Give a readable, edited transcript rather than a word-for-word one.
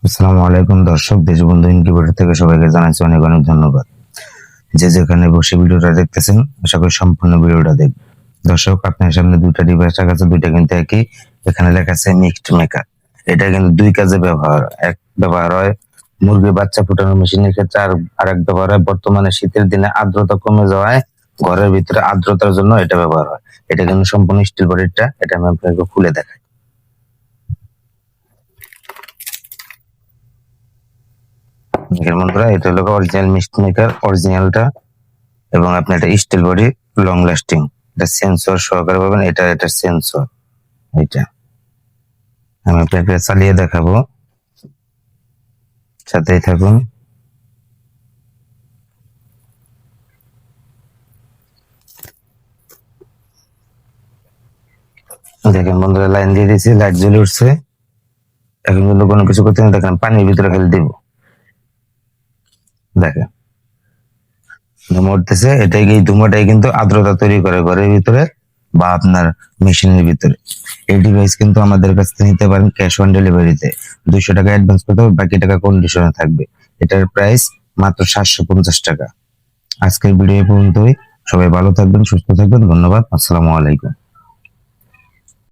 আসসালামু আলাইকুম দর্শক, দেশবন্ধু ইনকিউবেটর থেকে সবাইকে জানাচ্ছি অনেক অনেক ধন্যবাদ। যে যেখানে বসে ভিডিওটা দেখতেছেন, আশা করি সম্পূর্ণ ভিডিওটা দেখবেন। দর্শক, আপনার সামনে দুইটা ডিভাইস রাখা আছে, দুইটা কিন্তু একই। এখানে লেখা আছে মিক্সড মেকার। এটা কিন্তু দুই কাজে ব্যবহার। এক ব্যবহার হয় মুরগির বাচ্চা ফুটানোর মেশিনের ক্ষেত্রে, আর আরেক ব্যবহার হয় বর্তমানে শীতের দিনে আর্দ্রতা কমে যাওয়ায় ঘরের ভিতরে আর্দ্রতার জন্য এটা ব্যবহার হয়। এটা কিন্তু সম্পূর্ণ স্টিল বডিটা। এটা আমি আপনাকে খুলে দেখাই। দেখেন বন্ধুরা, এটা হলো অরিজিনাল মিক্সড মেকার, অরিজিনালটা। এবং আপনি এটা স্টিল বডি, লং লাস্টিং। এটা সেন্সর সহকারে পাবেন। এটা সেন্সর। এটা আমি আপনাকে চালিয়ে দেখাবো, সাথেই থাকুন। দেখেন বন্ধুরা, লাইন দিয়ে দিয়েছি, লাইট জ্বলে উঠছে। এখন কিন্তু কোনো কিছু করতে না, দেখেন পানির ভিতরে ফেলে দিব। দেখেন ধুমা উঠতেছে। এই ধুমাটাই কিন্তু আর্দ্রতা তৈরি করে ঘরের ভিতরে বা আপনার মেশিনের ভিতরে। এই ডিভাইস কিন্তু আমাদের কাছ থেকে নিতে পারেন ক্যাশ অন ডেলিভারিতে। 200 টাকা অ্যাডভান্স করতে হবে, বাকি টাকা কন্ডিশনে থাকবে। এটার প্রাইস মাত্র 750 টাকা। আজকের ভিডিও এই পর্যন্তই। সবাই ভালো থাকবেন, সুস্থ থাকবেন। ধন্যবাদ। আসসালামু আলাইকুম।